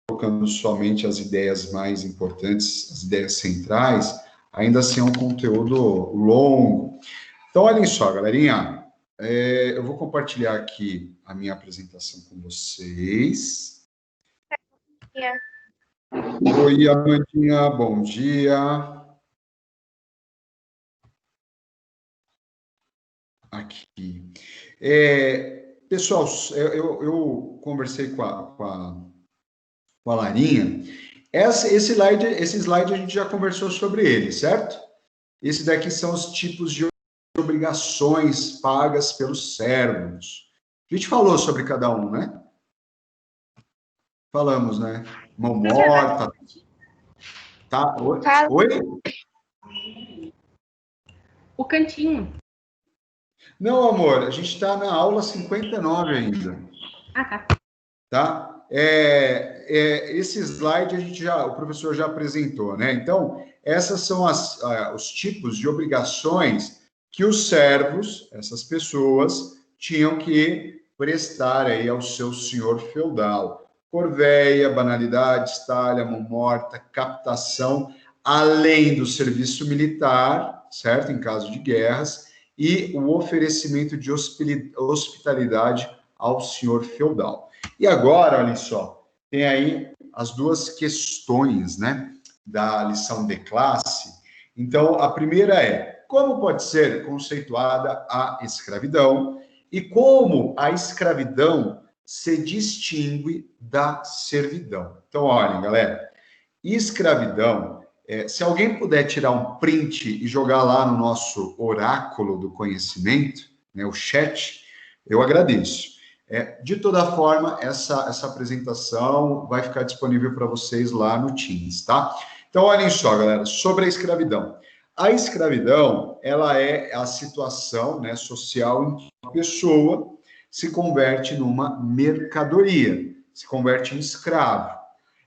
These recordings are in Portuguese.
colocando somente as ideias mais importantes, as ideias centrais, ainda assim é um conteúdo longo. Então, olhem só, galerinha, eu vou compartilhar aqui a minha apresentação com vocês. Oi, Amandinha, bom dia. Aqui. Pessoal, eu conversei com a Larinha. Esse slide a gente já conversou sobre ele, certo? Esse daqui são os tipos de obrigações pagas pelos servos. A gente falou sobre cada um, né? Falamos, né? Mão morta. Tá? Oi? O cantinho. Não, amor, a gente está na aula 59 ainda. Ah, tá. Tá? Esse slide o professor já apresentou, né? Então, essas são os tipos de obrigações que os servos, essas pessoas, tinham que prestar aí ao seu senhor feudal. Corveia, banalidade, estalha, mão morta, captação, além do serviço militar, certo? Em caso de guerras, e o oferecimento de hospitalidade ao senhor feudal. E agora, olhem só, tem aí as duas questões, né, da lição de classe. Então, a primeira é: como pode ser conceituada a escravidão e como a escravidão se distingue da servidão? Então, olhem, galera, escravidão, se alguém puder tirar um print e jogar lá no nosso oráculo do conhecimento, né, o chat, eu agradeço. De toda forma, essa apresentação vai ficar disponível para vocês lá no Teams, tá? Então, olhem só, galera, sobre a escravidão. A escravidão, ela é a situação, né, social em que a pessoa se converte numa mercadoria, se converte em escravo.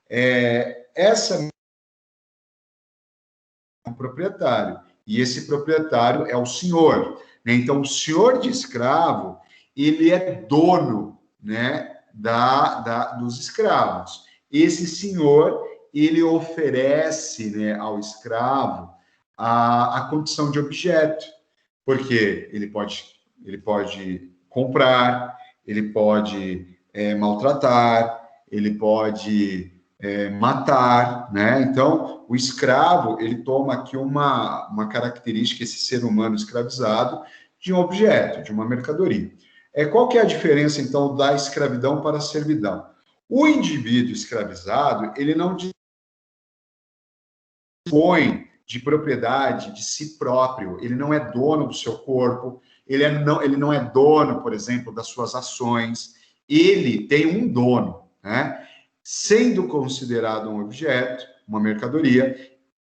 Essa é um proprietário, e esse proprietário é o senhor, né? Então, o senhor de escravo, ele é dono, né, dos escravos. Esse senhor, ele oferece, né, ao escravo a condição de objeto, porque ele pode comprar, ele pode maltratar, ele pode matar, né? Então, o escravo, ele toma aqui uma característica, esse ser humano escravizado, de um objeto, de uma mercadoria. Qual que é a diferença, então, da escravidão para a servidão? O indivíduo escravizado, ele não dispõe de propriedade de si próprio, ele não é dono do seu corpo, ele não é dono, por exemplo, das suas ações, ele tem um dono, né? Sendo considerado um objeto, uma mercadoria,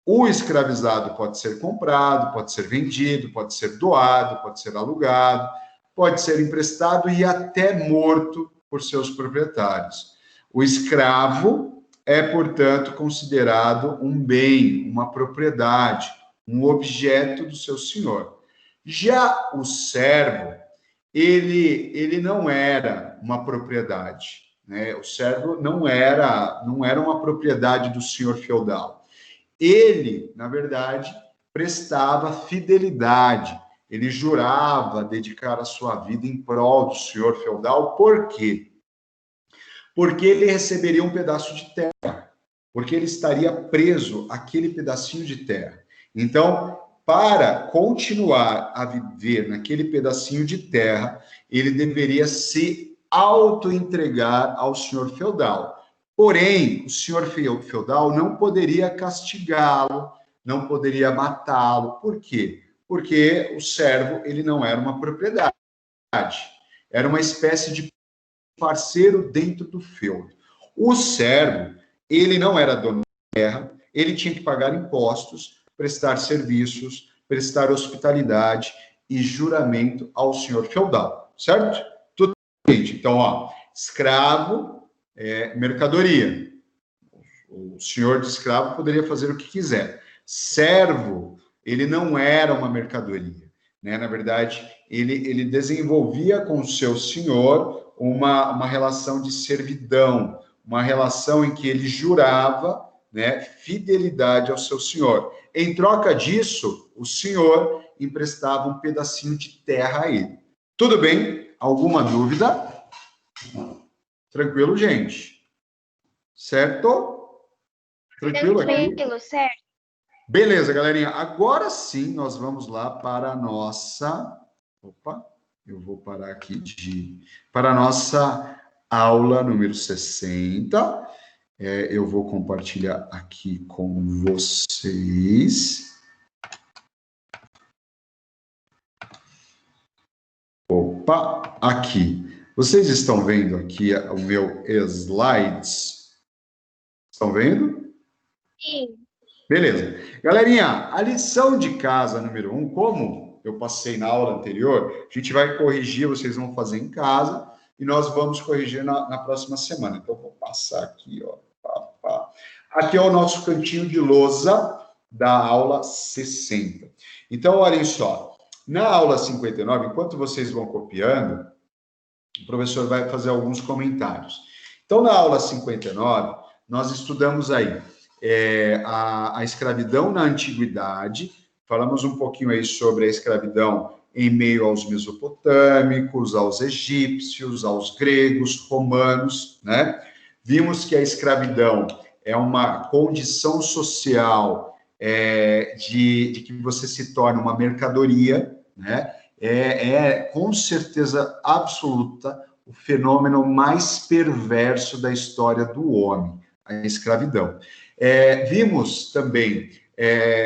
o escravizado pode ser comprado, pode ser vendido, pode ser doado, pode ser alugado, pode ser emprestado e até morto por seus proprietários. O escravo é, portanto, considerado um bem, uma propriedade, um objeto do seu senhor. Já o servo, ele não era uma propriedade, né? O servo não era uma propriedade do senhor feudal. Ele, na verdade, prestava fidelidade, ele jurava dedicar a sua vida em prol do senhor feudal. Por quê? Porque ele receberia um pedaço de terra, porque ele estaria preso àquele pedacinho de terra. Então, para continuar a viver naquele pedacinho de terra, ele deveria se auto-entregar ao senhor feudal. Porém, o senhor feudal não poderia castigá-lo, não poderia matá-lo. Por quê? Porque o servo, ele não era uma propriedade, era uma espécie de parceiro dentro do feudo. O servo, ele não era dono da terra, ele tinha que pagar impostos, prestar serviços, prestar hospitalidade e juramento ao senhor feudal, certo? Tudo bem. Então, ó, escravo é mercadoria. O senhor de escravo poderia fazer o que quiser. Servo, ele não era uma mercadoria, né? Na verdade, ele desenvolvia com o seu senhor uma relação de servidão, uma relação em que ele jurava, né, fidelidade ao seu senhor. Em troca disso, o senhor emprestava um pedacinho de terra a ele. Tudo bem? Alguma dúvida? Tranquilo, gente? Certo? Tranquilo aqui? Tranquilo, certo? Beleza, galerinha. Agora sim, nós vamos lá para a nossa... Opa, eu vou parar aqui para a nossa aula número 60. Eu vou compartilhar aqui com vocês. Opa, aqui. Vocês estão vendo aqui o meu slides? Estão vendo? Sim. Beleza. Galerinha, a lição de casa número 1, como eu passei na aula anterior, a gente vai corrigir, vocês vão fazer em casa, e nós vamos corrigir na próxima semana. Então, vou passar aqui, ó. Aqui é o nosso cantinho de lousa da aula 60. Então, olhem só. Na aula 59, enquanto vocês vão copiando, o professor vai fazer alguns comentários. Então, na aula 59, nós estudamos aí a escravidão na antiguidade, falamos um pouquinho aí sobre a escravidão em meio aos mesopotâmicos, aos egípcios, aos gregos, romanos, né? Vimos que a escravidão é uma condição social de que você se torna uma mercadoria, né? Com certeza absoluta o fenômeno mais perverso da história do homem, a escravidão. Vimos também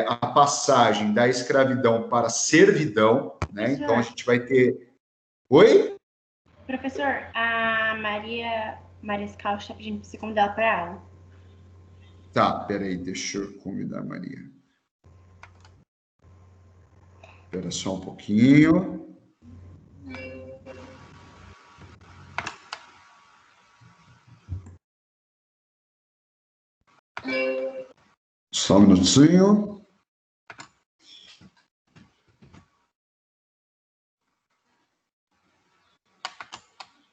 a passagem da escravidão para a servidão, né? Então a gente vai ter... Oi? Professor, a Maria Mariscal está pedindo para você convidar ela para a aula. Tá, peraí, deixa eu convidar a Maria. Espera só um pouquinho. Só um minutinho.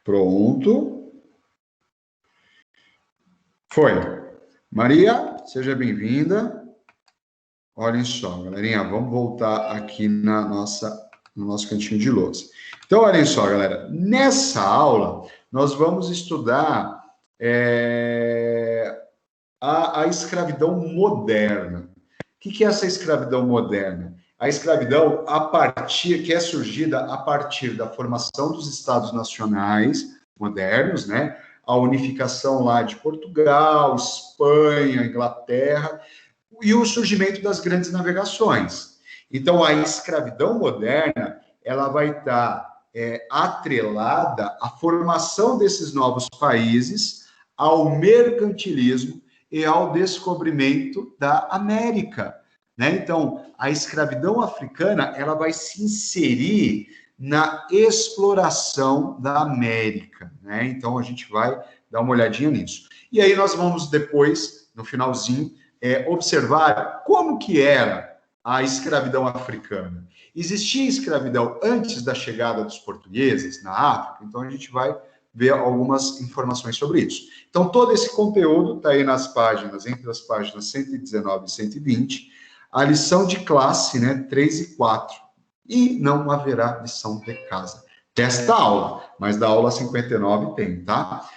Pronto. Foi. Maria, seja bem-vinda. Olhem só, galerinha, vamos voltar aqui no nosso cantinho de lousa. Então, olhem só, galera, nessa aula, nós vamos estudar a escravidão moderna. O que é essa escravidão moderna? A escravidão que é surgida a partir da formação dos Estados nacionais modernos, né? A unificação lá de Portugal, Espanha, Inglaterra, e o surgimento das grandes navegações. Então, a escravidão moderna, ela vai estar atrelada à formação desses novos países, ao mercantilismo e ao descobrimento da América, né? Então, a escravidão africana, ela vai se inserir na exploração da América, né? Então, a gente vai dar uma olhadinha nisso. E aí, nós vamos depois, no finalzinho, observar como que era a escravidão africana. Existia escravidão antes da chegada dos portugueses na África? Então, a gente vai ver algumas informações sobre isso. Então, todo esse conteúdo está aí nas páginas, entre as páginas 119 e 120, a lição de classe, né, 3 e 4, e não haverá lição de casa desta aula, mas da aula 59 tem, tá?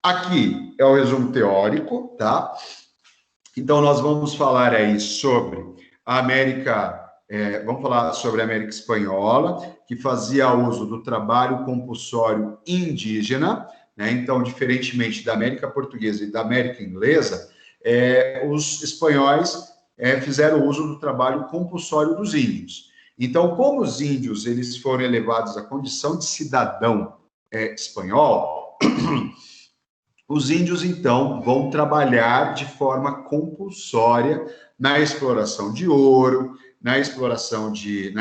Aqui é o resumo teórico, tá? Então, nós vamos falar aí sobre a América, vamos falar sobre a América Espanhola, que fazia uso do trabalho compulsório indígena, né? Então, diferentemente da América Portuguesa e da América Inglesa, os espanhóis fizeram uso do trabalho compulsório dos índios. Então, como os índios eles foram elevados à condição de cidadão espanhol, os índios, então, vão trabalhar de forma compulsória na exploração de ouro, na extração de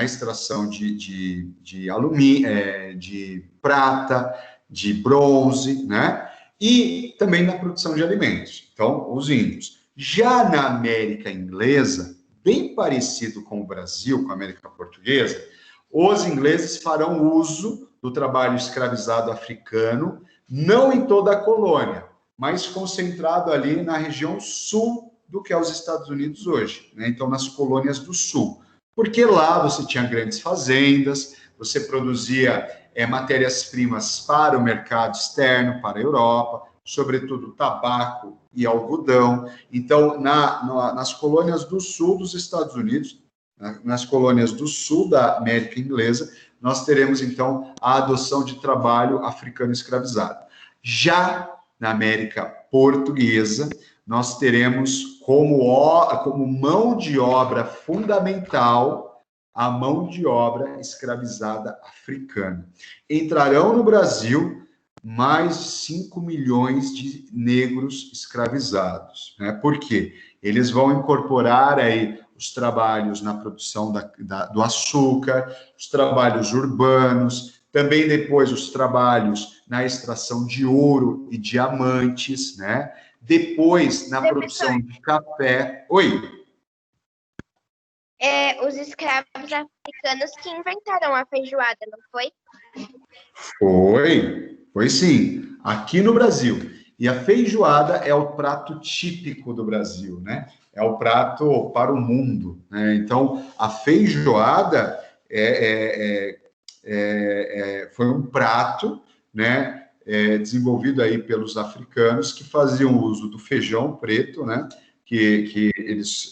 alumínio, de prata, de bronze, né? E também na produção de alimentos. Então, os índios. Já na América Inglesa, bem parecido com o Brasil, com a América Portuguesa, os ingleses farão uso do trabalho escravizado africano, não em toda a colônia, mais concentrado ali na região sul do que é os Estados Unidos hoje, né? Então, nas colônias do sul. Porque lá você tinha grandes fazendas, você produzia matérias-primas para o mercado externo, para a Europa, sobretudo tabaco e algodão. Então, nas colônias do sul dos Estados Unidos, nas colônias do sul da América Inglesa, nós teremos, então, a adoção de trabalho africano escravizado. Já na América Portuguesa, nós teremos como mão de obra fundamental a mão de obra escravizada africana. Entrarão no Brasil mais de 5 milhões de negros escravizados, né? Por quê? Eles vão incorporar aí os trabalhos na produção do açúcar, os trabalhos urbanos, também depois os trabalhos na extração de ouro e diamantes, né? Depois na produção de café. Oi? Os escravos africanos que inventaram a feijoada, não foi? Foi sim, aqui no Brasil. E a feijoada é o prato típico do Brasil, né? É o prato para o mundo, né? Então, a feijoada foi um prato, né? Desenvolvido aí pelos africanos que faziam uso do feijão preto, né? Que eles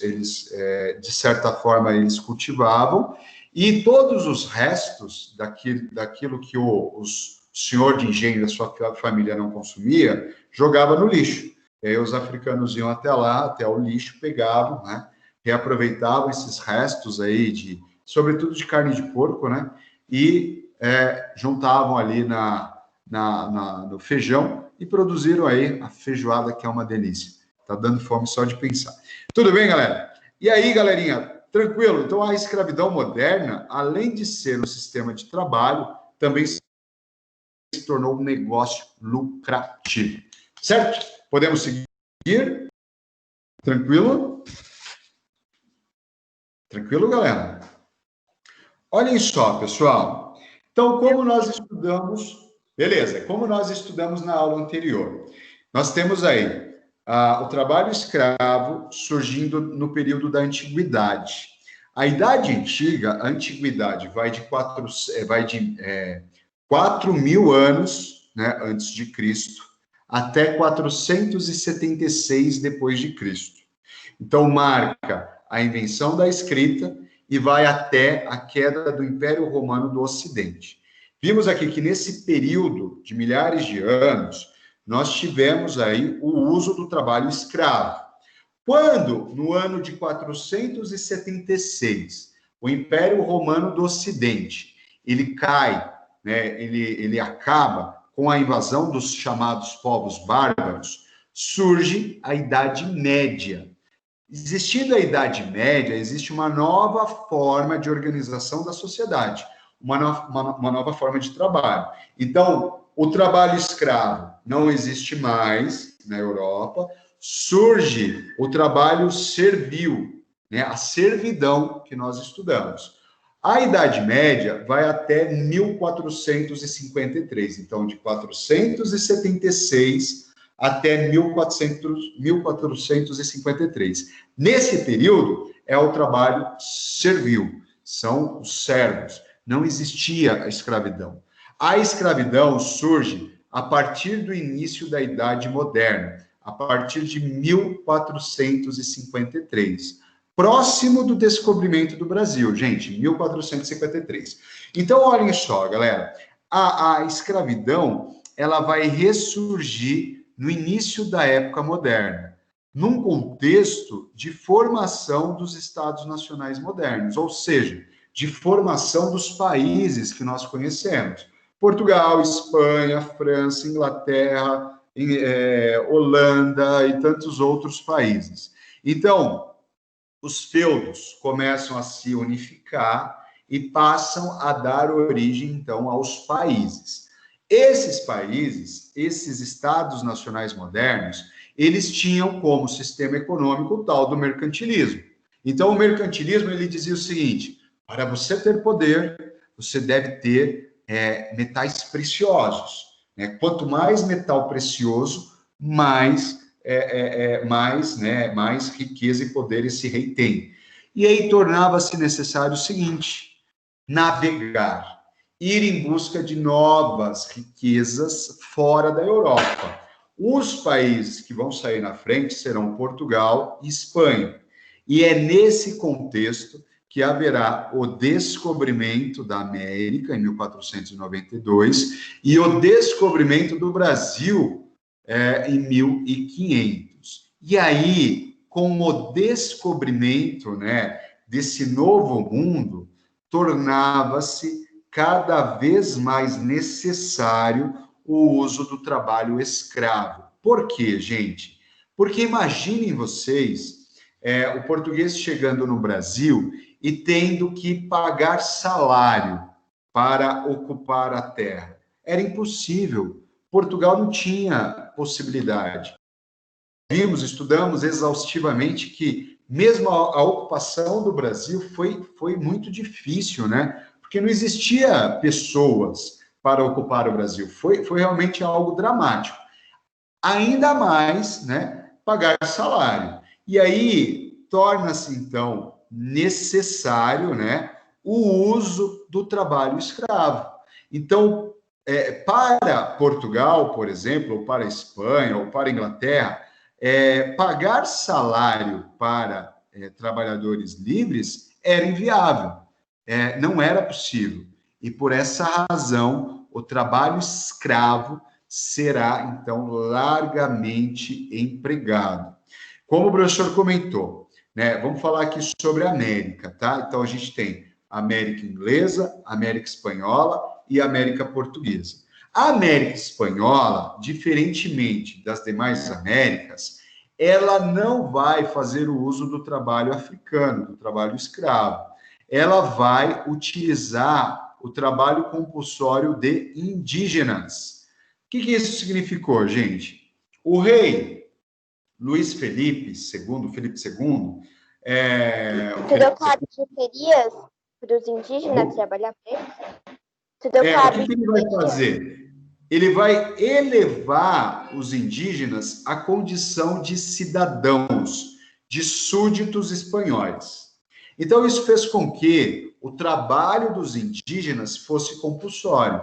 de certa forma, eles cultivavam, e todos os restos daquilo que o senhor de engenho da sua família não consumia, jogava no lixo. E aí os africanos iam até lá, até o lixo, pegavam, né? Reaproveitavam esses restos aí, sobretudo de carne de porco, né? E juntavam ali no feijão e produziram aí a feijoada, que é uma delícia. Tá dando fome só de pensar. Tudo bem, galera? E aí, galerinha, tranquilo? Então, a escravidão moderna, além de ser um sistema de trabalho, também se tornou um negócio lucrativo. Certo? Podemos seguir? Tranquilo? Tranquilo, galera? Olhem só, pessoal. Então, como nós estudamos... Beleza, como nós estudamos na aula anterior, nós temos aí o trabalho escravo surgindo no período da antiguidade. A Idade Antiga, a antiguidade, vai de 4.000 anos, né, antes de Cristo, até 476 depois de Cristo. Então, marca a invenção da escrita e vai até a queda do Império Romano do Ocidente. Vimos aqui que nesse período de milhares de anos, nós tivemos aí o uso do trabalho escravo. Quando, no ano de 476, o Império Romano do Ocidente, ele cai, né, ele acaba com a invasão dos chamados povos bárbaros, surge a Idade Média. Existindo a Idade Média, existe uma nova forma de organização da sociedade, uma nova forma de trabalho. Então, o trabalho escravo não existe mais na Europa, surge o trabalho servil, né? A servidão que nós estudamos. A Idade Média vai até 1453, então de 476 até 1453. Nesse período é o trabalho servil, são os servos. Não existia a escravidão. A escravidão surge a partir do início da Idade Moderna, a partir de 1453, próximo do descobrimento do Brasil, gente, 1453. Então, olhem só, galera, a escravidão, ela vai ressurgir no início da época moderna, num contexto de formação dos Estados Nacionais modernos, ou seja, de formação dos países que nós conhecemos. Portugal, Espanha, França, Inglaterra, Holanda e tantos outros países. Então, os feudos começam a se unificar e passam a dar origem, então, aos países. Esses países, esses estados nacionais modernos, eles tinham como sistema econômico o tal do mercantilismo. Então, o mercantilismo, ele dizia o seguinte: para você ter poder, você deve ter metais preciosos, né? Quanto mais metal precioso, mais riqueza e poder esse rei tem. E aí tornava-se necessário o seguinte: navegar, ir em busca de novas riquezas fora da Europa. Os países que vão sair na frente serão Portugal e Espanha. E é nesse contexto que haverá o descobrimento da América, em 1492, e o descobrimento do Brasil em 1500. E aí, com o descobrimento, né, desse novo mundo, tornava-se cada vez mais necessário o uso do trabalho escravo. Por quê, gente? Porque imaginem vocês o português chegando no Brasil e tendo que pagar salário para ocupar a terra. Era impossível. Portugal não tinha possibilidade. Estudamos exaustivamente que mesmo a ocupação do Brasil foi muito difícil, né? Porque não existia pessoas para ocupar o Brasil. Foi realmente algo dramático. Ainda mais, né, pagar salário. E aí torna-se, então, necessário, né, o uso do trabalho escravo. Então, para Portugal, por exemplo, ou para a Espanha, ou para a Inglaterra, pagar salário para trabalhadores livres era inviável, não era possível. E por essa razão, o trabalho escravo será, então, largamente empregado. Como o professor comentou, né, vamos falar aqui sobre a América, tá? Então, a gente tem a América inglesa, a América espanhola e a América portuguesa. A América espanhola, diferentemente das demais Américas, ela não vai fazer o uso do trabalho africano, do trabalho escravo. Ela vai utilizar o trabalho compulsório de indígenas. O que isso significou, gente? O rei Luís Felipe II, Tudo cabe ferias para os indígenas trabalhar para eles? O que ele vai fazer? Ele vai elevar os indígenas à condição de cidadãos, de súditos espanhóis. Então, isso fez com que o trabalho dos indígenas fosse compulsório.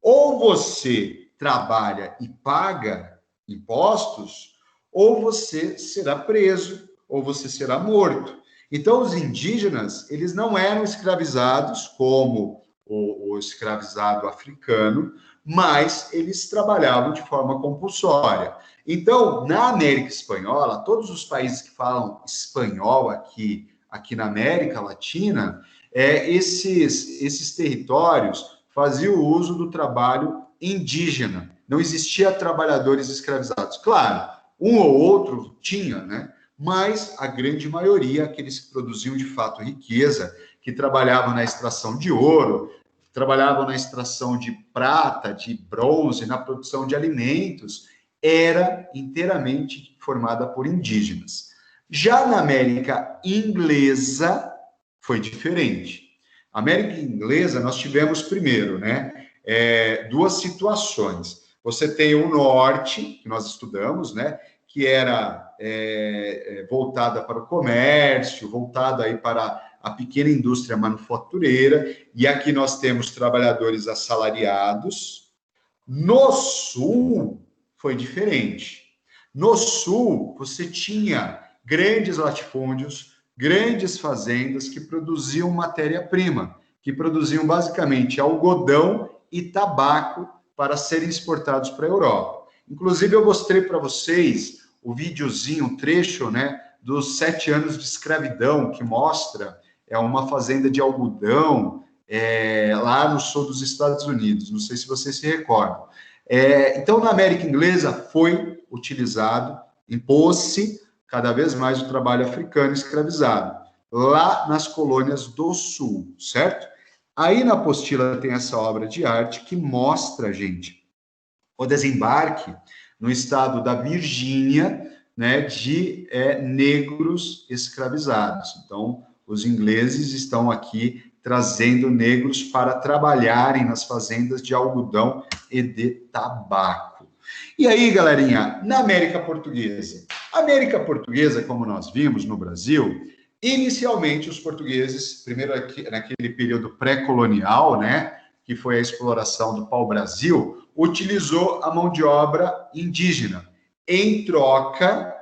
Ou você trabalha e paga impostos, ou você será preso, ou você será morto. Então, os indígenas, eles não eram escravizados como o escravizado africano, mas eles trabalhavam de forma compulsória. Então, na América Espanhola, todos os países que falam espanhol aqui na América Latina, esses territórios faziam uso do trabalho indígena. Não existia trabalhadores escravizados. Claro, um ou outro tinha, né? Mas a grande maioria, aqueles que produziam de fato riqueza, que trabalhavam na extração de ouro, trabalhavam na extração de prata, de bronze, na produção de alimentos, era inteiramente formada por indígenas. Já na América inglesa, foi diferente. A América inglesa, nós tivemos primeiro, né, duas situações. Você tem o norte, que nós estudamos, né, que era voltada para o comércio, voltada aí para a pequena indústria manufatureira, e aqui nós temos trabalhadores assalariados. No sul, foi diferente. No sul, você tinha grandes latifúndios, grandes fazendas que produziam matéria-prima, que produziam basicamente algodão e tabaco para serem exportados para a Europa. Inclusive, eu mostrei para vocês o videozinho, um trecho, né, dos 7 anos de escravidão, que mostra uma fazenda de algodão lá no sul dos Estados Unidos. Não sei se vocês se recordam. Então, na América Inglesa, foi utilizado, impôs-se cada vez mais o trabalho africano escravizado, lá nas colônias do sul, certo? Aí na apostila tem essa obra de arte que mostra, gente, o desembarque no estado da Virgínia, né, de negros escravizados. Então, os ingleses estão aqui trazendo negros para trabalharem nas fazendas de algodão e de tabaco. E aí, galerinha, na América Portuguesa? A América Portuguesa, como nós vimos no Brasil, inicialmente os portugueses, primeiro naquele período pré-colonial, né, que foi a exploração do pau-brasil, utilizou a mão de obra indígena em troca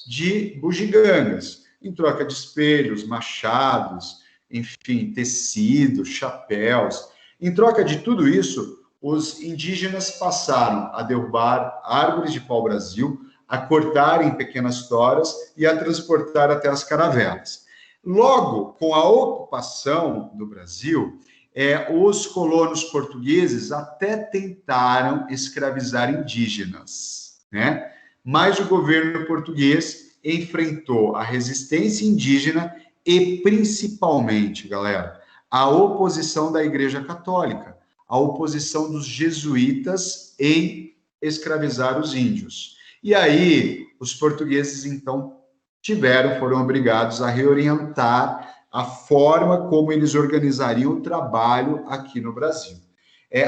de bugigangas, em troca de espelhos, machados, enfim, tecidos, chapéus. Em troca de tudo isso, os indígenas passaram a derrubar árvores de pau-brasil, a cortar em pequenas toras e a transportar até as caravelas. Logo, com a ocupação do Brasil, os colonos portugueses até tentaram escravizar indígenas, né? Mas o governo português enfrentou a resistência indígena e, principalmente, galera, a oposição da Igreja Católica, a oposição dos jesuítas em escravizar os índios. E aí, os portugueses, então, foram obrigados a reorientar a forma como eles organizariam o trabalho aqui no Brasil.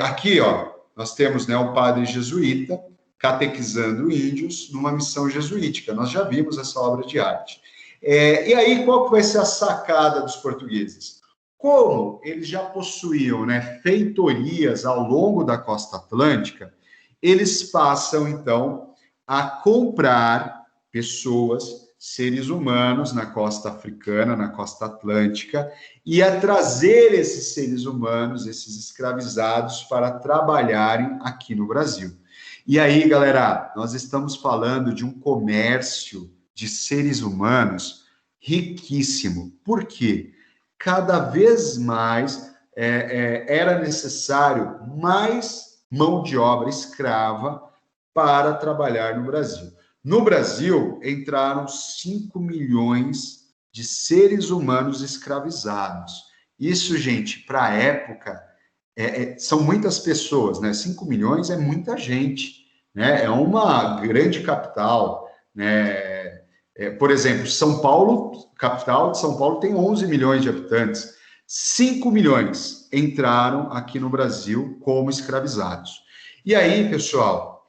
Aqui, ó, nós temos, né, o padre jesuíta catequizando índios numa missão jesuítica. Nós já vimos essa obra de arte. E aí, qual que vai ser a sacada dos portugueses? Como eles já possuíam, né, feitorias ao longo da costa atlântica, eles passam, então, a comprar pessoas, seres humanos na costa africana, na costa atlântica, e a trazer esses seres humanos, esses escravizados, para trabalharem aqui no Brasil. E aí, galera, nós estamos falando de um comércio de seres humanos riquíssimo. Por quê? Cada vez mais era necessário mais mão de obra escrava para trabalhar no Brasil. No Brasil, entraram 5 milhões de seres humanos escravizados. Isso, gente, para a época, são muitas pessoas, né? 5 milhões é muita gente, né? É uma grande capital, né? Por exemplo, São Paulo, capital de São Paulo, tem 11 milhões de habitantes. 5 milhões entraram aqui no Brasil como escravizados. E aí, pessoal,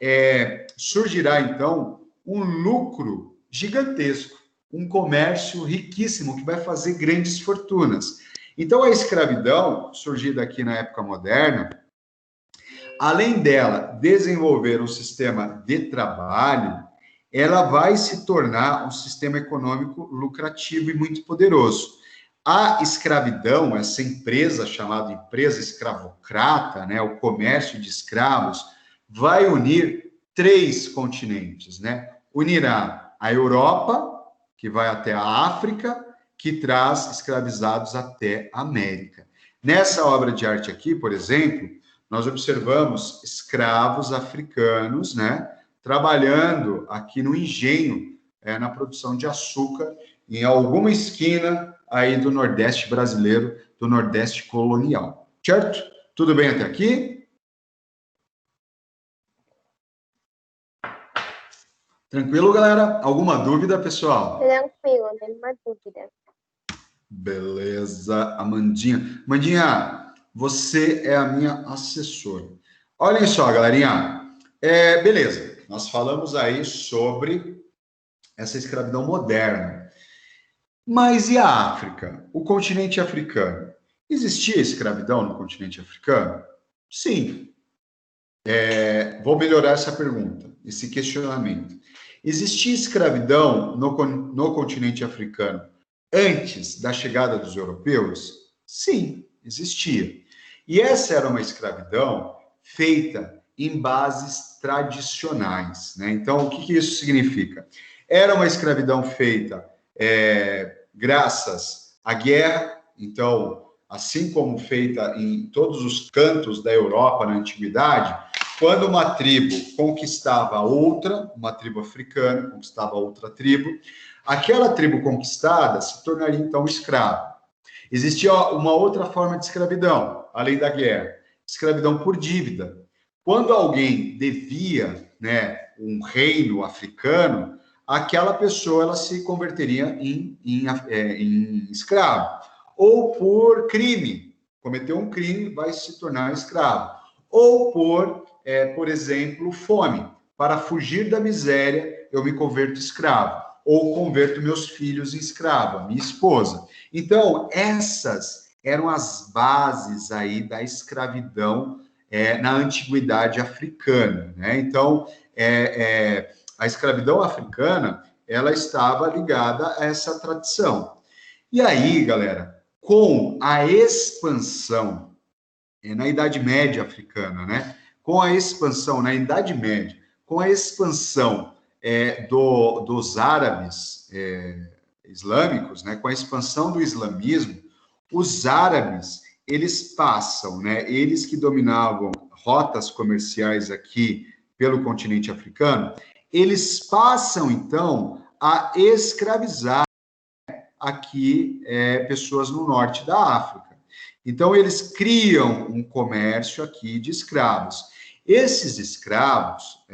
surgirá, então, um lucro gigantesco, um comércio riquíssimo que vai fazer grandes fortunas. Então, a escravidão, surgida aqui na época moderna, além dela desenvolver um sistema de trabalho, ela vai se tornar um sistema econômico lucrativo e muito poderoso. A escravidão, essa empresa chamada empresa escravocrata, né, o comércio de escravos, vai unir 3 continentes, né? Unirá a Europa, que vai até a África, que traz escravizados até a América. Nessa obra de arte aqui, por exemplo, nós observamos escravos africanos, né, trabalhando aqui no engenho, na produção de açúcar, em alguma esquina aí do Nordeste brasileiro, do Nordeste colonial. Certo? Tudo bem até aqui? Tranquilo, galera? Alguma dúvida, pessoal? Tranquilo, nenhuma dúvida. Beleza, Amandinha. Amandinha, você é a minha assessora. Olhem só, galerinha. Beleza, nós falamos aí sobre essa escravidão moderna. Mas e a África? O continente africano? Existia escravidão no continente africano? Sim. Vou melhorar essa pergunta, esse questionamento. Existia escravidão no continente africano antes da chegada dos europeus? Sim, existia. E essa era uma escravidão feita em bases tradicionais, né? Então, o que isso significa? Era uma escravidão feita graças à guerra, então, assim como feita em todos os cantos da Europa na antiguidade, quando uma tribo conquistava outra, uma tribo africana conquistava outra tribo, aquela tribo conquistada se tornaria, então, escrava. Existia uma outra forma de escravidão, além da guerra, escravidão por dívida. Quando alguém devia, né, um reino africano, aquela pessoa ela se converteria em escravo. Ou por crime, cometeu um crime, vai se tornar escravo. Ou por por exemplo, fome. Para fugir da miséria, eu me converto escravo, ou converto meus filhos em escrava, minha esposa. Então, essas eram as bases aí da escravidão na antiguidade africana, né? Então, a escravidão africana, ela estava ligada a essa tradição. E aí, galera, com a expansão na Idade Média africana, né? Com a expansão na Idade Média, com a expansão dos árabes islâmicos, né? Com a expansão do islamismo, os árabes, eles passam, né? Eles que dominavam rotas comerciais aqui pelo continente africano, eles passam, então, a escravizar aqui pessoas no norte da África. Então, eles criam um comércio aqui de escravos. Esses escravos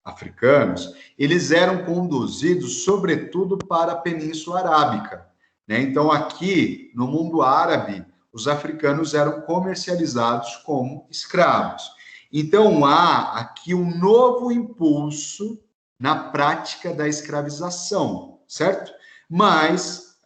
africanos, eles eram conduzidos, sobretudo, para a Península Arábica, né? Então, aqui, no mundo árabe, os africanos eram comercializados como escravos. Então, há aqui um novo impulso na prática da escravização, certo? Mas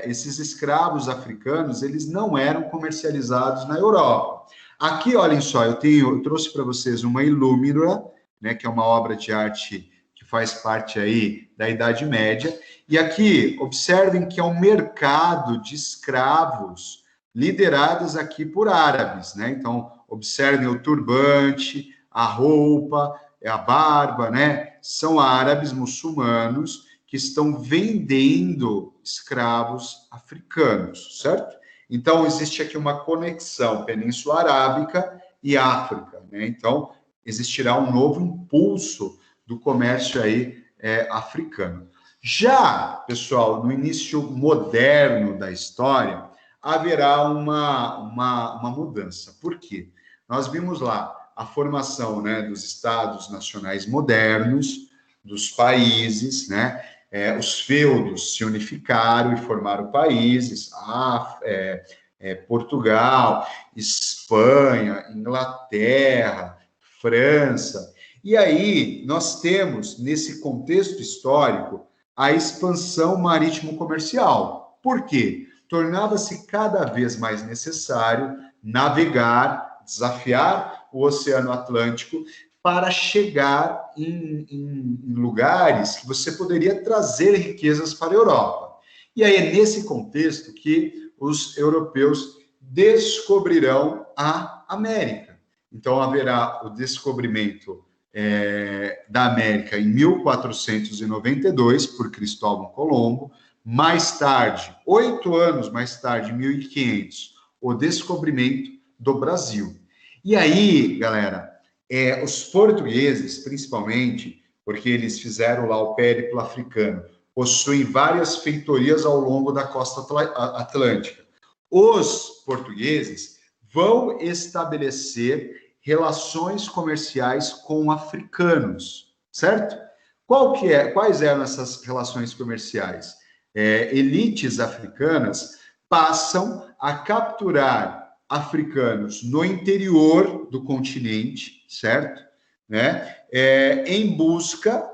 esses escravos africanos, eles não eram comercializados na Europa. Aqui, olhem só, eu trouxe para vocês uma Ilumina, né, que é uma obra de arte que faz parte aí da Idade Média. E aqui, observem que é um mercado de escravos liderados aqui por árabes, né? Então, observem o turbante, a roupa, a barba, né? São árabes muçulmanos que estão vendendo escravos africanos, certo? Então, existe aqui uma conexão Península Arábica e África, né? Então, existirá um novo impulso do comércio aí africano. Já, pessoal, no início moderno da história, haverá uma mudança. Por quê? Nós vimos lá a formação, né, dos estados nacionais modernos, dos países, né? Os feudos se unificaram e formaram países, Portugal, Espanha, Inglaterra, França. E aí nós temos, nesse contexto histórico, a expansão marítimo-comercial. Por quê? Tornava-se cada vez mais necessário navegar, desafiar o Oceano Atlântico para chegar em lugares que você poderia trazer riquezas para a Europa. E aí é nesse contexto que os europeus descobrirão a América. Então haverá o descobrimento da América em 1492 por Cristóvão Colombo. Mais tarde, 8 anos mais tarde, em 1500, o descobrimento do Brasil. E aí, galera, os portugueses, principalmente, porque eles fizeram lá o périplo africano, possuem várias feitorias ao longo da costa atlântica. Os portugueses vão estabelecer relações comerciais com africanos, certo? Quais eram essas relações comerciais? Elites africanas passam a capturar africanos no interior do continente, certo? Né? Em busca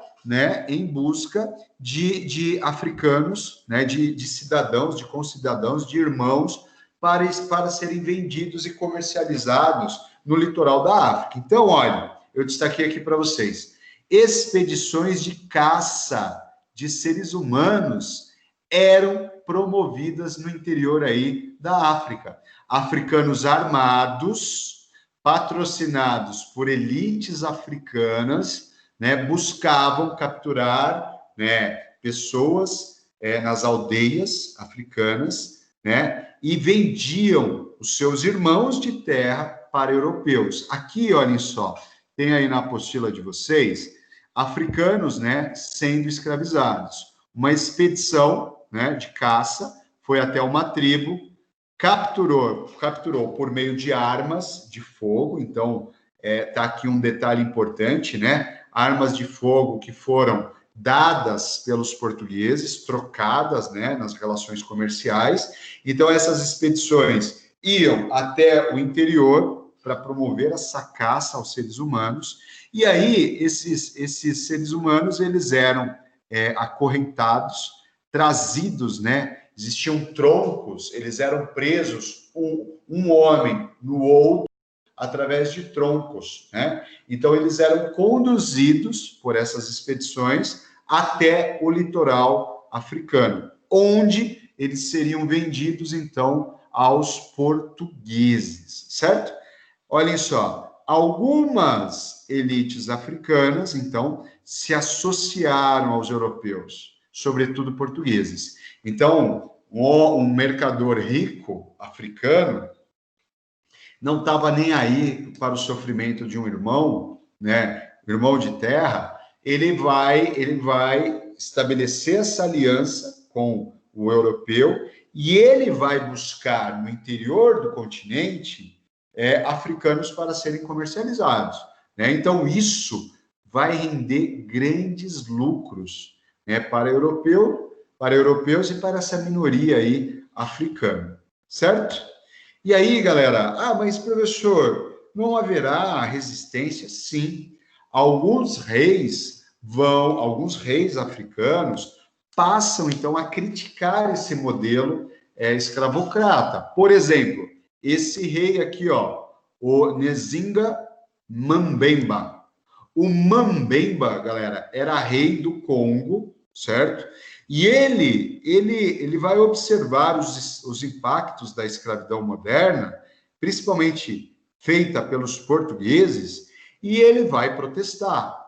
de africanos, né? de cidadãos, de concidadãos, de irmãos, para serem vendidos e comercializados no litoral da África. Então, olha, eu destaquei aqui para vocês, expedições de caça de seres humanos eram promovidas no interior aí da África. Africanos armados, patrocinados por elites africanas, né, buscavam capturar, né, pessoas nas aldeias africanas, né, e vendiam os seus irmãos de terra para europeus. Aqui, olhem só, tem aí na apostila de vocês, africanos, né, sendo escravizados. Uma expedição, né, de caça, foi até uma tribo, capturou por meio de armas de fogo. Então, tá aqui um detalhe importante, né? Armas de fogo que foram dadas pelos portugueses, trocadas, né, nas relações comerciais. Então, essas expedições iam até o interior para promover essa caça aos seres humanos. E aí, esses seres humanos, eles eram acorrentados, trazidos, né? Existiam troncos, eles eram presos, um homem no outro, através de troncos, né? Então, eles eram conduzidos por essas expedições até o litoral africano, onde eles seriam vendidos, então, aos portugueses, certo? Olhem só, algumas elites africanas, então, se associaram aos europeus, sobretudo portugueses. Então, um mercador rico africano não estava nem aí para o sofrimento de um irmão, né? Irmão de terra, ele vai estabelecer essa aliança com o europeu e ele vai buscar no interior do continente africanos para serem comercializados, né? Então isso vai render grandes lucros, né, para europeus e para essa minoria aí africana, certo? E aí, galera, mas professor, não haverá resistência? Sim. Alguns reis africanos passam, então, a criticar esse modelo escravocrata. Por exemplo, esse rei aqui, ó, o Nzinga Mambemba. O Mambemba, galera, era rei do Congo, certo? E ele vai observar os impactos da escravidão moderna, principalmente feita pelos portugueses, e ele vai protestar.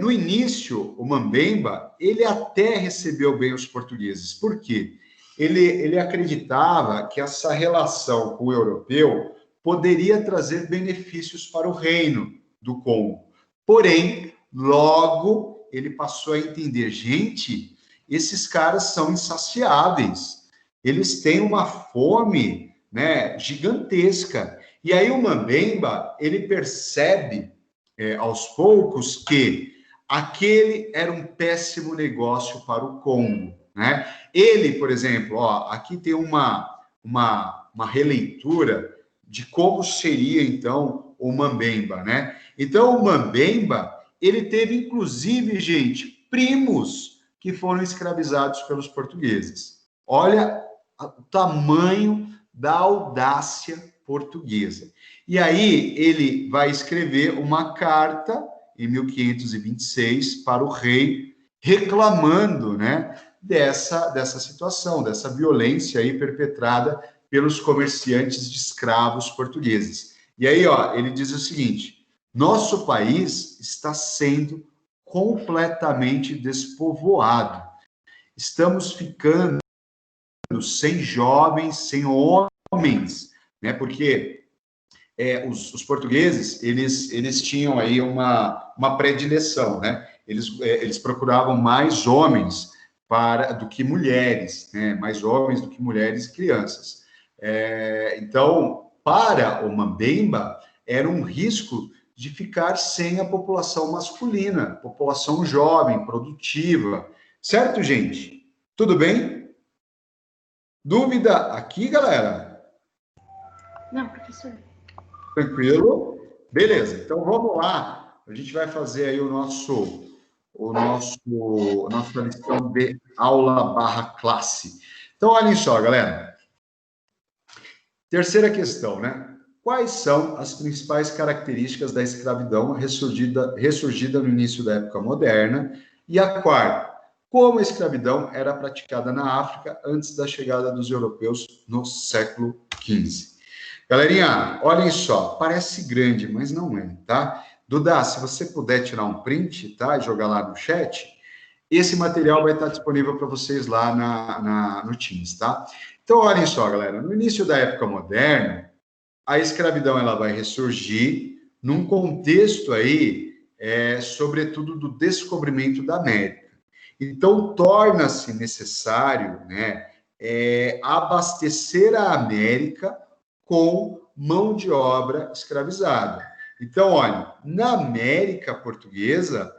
No início, o Mambemba, ele até recebeu bem os portugueses. Por quê? Ele acreditava que essa relação com o europeu poderia trazer benefícios para o reino do Congo. Porém, logo ele passou a entender, gente, esses caras são insaciáveis, eles têm uma fome, né, gigantesca. E aí o Mambemba, ele percebe aos poucos que aquele era um péssimo negócio para o Congo, né? Ele, por exemplo, ó, aqui tem uma releitura de como seria, então, o Mambemba, né? Então, o Mambemba, ele teve, inclusive, gente, primos que foram escravizados pelos portugueses. Olha o tamanho da audácia portuguesa. E aí ele vai escrever uma carta em 1526 para o rei, reclamando, né, dessa situação, dessa violência aí perpetrada pelos comerciantes de escravos portugueses. E aí, ó, ele diz o seguinte: nosso país está sendo completamente despovoado. Estamos ficando sem jovens, sem homens, né? Porque os portugueses, eles tinham aí uma predileção, né? Eles procuravam mais homens do que mulheres, né? Mais homens do que mulheres e crianças. Então, para o Mambemba, era um risco de ficar sem a população masculina, população jovem, produtiva. Certo, gente? Tudo bem? Dúvida aqui, galera? Não, professor. Tranquilo? Beleza, então vamos lá. A gente vai fazer aí a nossa lição de aula / classe. Então, olhem só, galera. Terceira questão, né? Quais são as principais características da escravidão ressurgida no início da época moderna? E a quarta, como a escravidão era praticada na África antes da chegada dos europeus no século XV? Galerinha, olhem só, parece grande, mas não é, tá? Duda, se você puder tirar um print, tá? E jogar lá no chat, esse material vai estar disponível para vocês lá no Teams, tá? Então, olhem só, galera, no início da época moderna, a escravidão ela vai ressurgir num contexto aí, sobretudo do descobrimento da América. Então, torna-se necessário, né, abastecer a América com mão de obra escravizada. Então, olha, na América Portuguesa,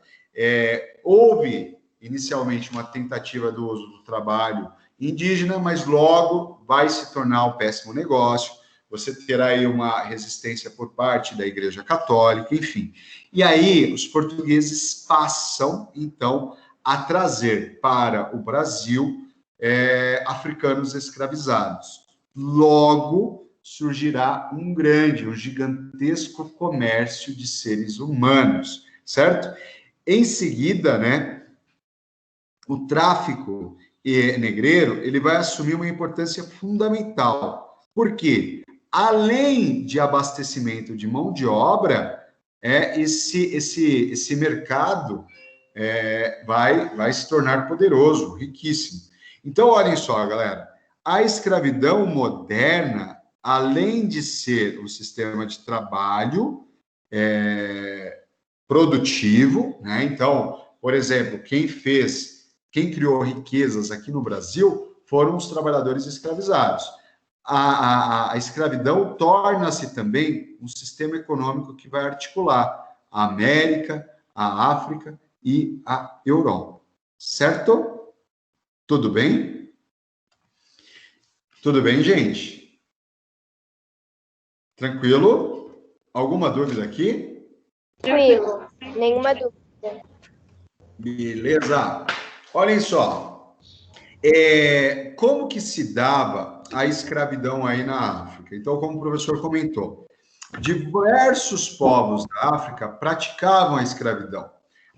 houve inicialmente uma tentativa do uso do trabalho indígena, mas logo vai se tornar um péssimo negócio, você terá aí uma resistência por parte da Igreja Católica, enfim. E aí, os portugueses passam, então, a trazer para o Brasil africanos escravizados. Logo, surgirá um gigantesco comércio de seres humanos, certo? Em seguida, né, o tráfico negreiro, ele vai assumir uma importância fundamental. Por quê? Além de abastecimento de mão de obra, esse mercado vai se tornar poderoso, riquíssimo. Então, olhem só, galera, a escravidão moderna, além de ser um sistema de trabalho produtivo, né? Então, por exemplo, quem criou riquezas aqui no Brasil foram os trabalhadores escravizados. A escravidão torna-se também um sistema econômico que vai articular a América, a África e a Europa. Certo? Tudo bem? Tudo bem, gente? Tranquilo? Alguma dúvida aqui? Tranquilo, nenhuma dúvida. Beleza. Olhem só. Como que se dava a escravidão aí na África? Então, como o professor comentou, diversos povos da África praticavam a escravidão.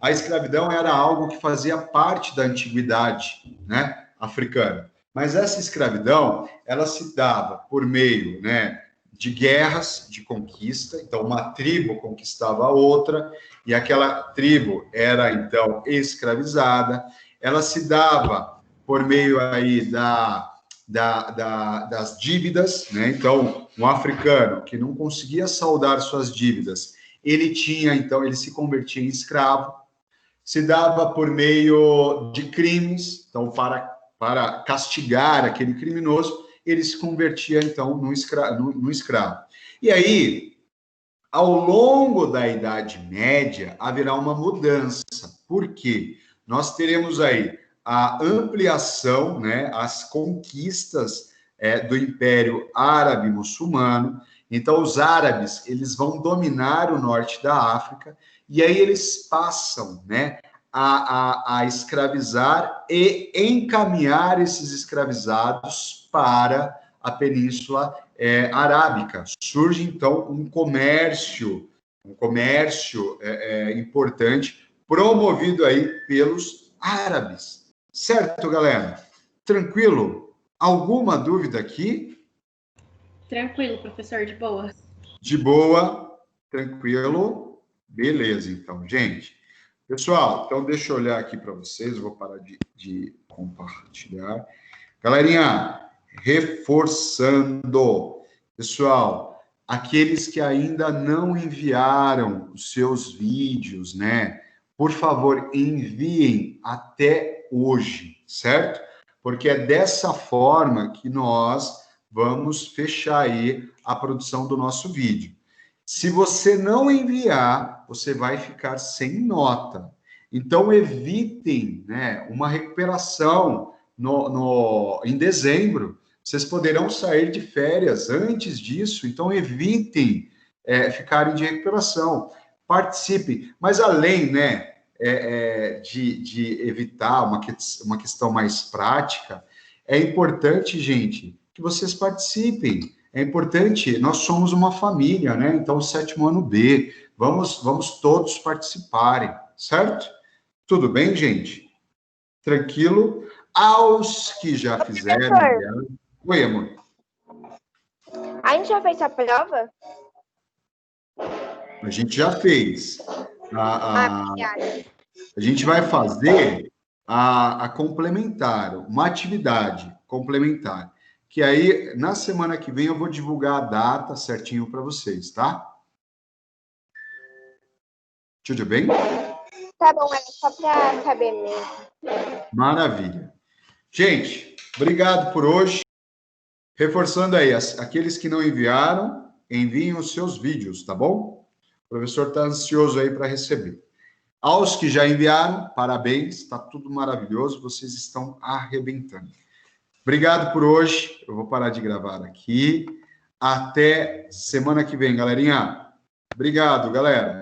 A escravidão era algo que fazia parte da antiguidade, né, africana. Mas essa escravidão, ela se dava por meio, né, de guerras de conquista. Então, uma tribo conquistava a outra, e aquela tribo era, então, escravizada. Ela se dava por meio aí das dívidas, né? Então, um africano que não conseguia saldar suas dívidas, ele se convertia em escravo. Se dava por meio de crimes, então, para castigar aquele criminoso, ele se convertia, então, no escravo. E aí, ao longo da Idade Média, haverá uma mudança. Por quê? Nós teremos aí a ampliação, né, as conquistas do Império Árabe Muçulmano. Então, os árabes, eles vão dominar o norte da África, e aí eles passam, né, a escravizar e encaminhar esses escravizados para a Península Arábica. Surge, então, um comércio importante, promovido aí pelos árabes. Certo, galera? Tranquilo? Alguma dúvida aqui? Tranquilo, professor, de boa. De boa, tranquilo. Beleza, então, gente. Pessoal, então deixa eu olhar aqui para vocês, vou parar de compartilhar. Galerinha, reforçando. Pessoal, aqueles que ainda não enviaram os seus vídeos, né? Por favor, enviem até hoje, certo? Porque é dessa forma que nós vamos fechar aí a produção do nosso vídeo. Se você não enviar, você vai ficar sem nota. Então, evitem, né, uma recuperação em dezembro. Vocês poderão sair de férias antes disso, então evitem ficarem de recuperação. Participem. Mas além, né, de evitar uma questão mais prática, é importante, gente, que vocês participem. É importante, nós somos uma família, né? Então, o 7º ano B, vamos todos participarem, certo? Tudo bem, gente? Tranquilo? Aos que já fizeram... Oi, amor. A gente já fez a prova? A gente já fez. Obrigada. A gente vai fazer a complementar, uma atividade complementar. Que aí, na semana que vem, eu vou divulgar a data certinho para vocês, tá? Tudo bem? Tá bom, é só para saber mesmo. Maravilha. Gente, obrigado por hoje. Reforçando aí, aqueles que não enviaram, enviem os seus vídeos, tá bom? O professor está ansioso aí para receber. Aos que já enviaram, parabéns, está tudo maravilhoso, vocês estão arrebentando. Obrigado por hoje. Eu vou parar de gravar aqui. Até semana que vem, galerinha. Obrigado, galera.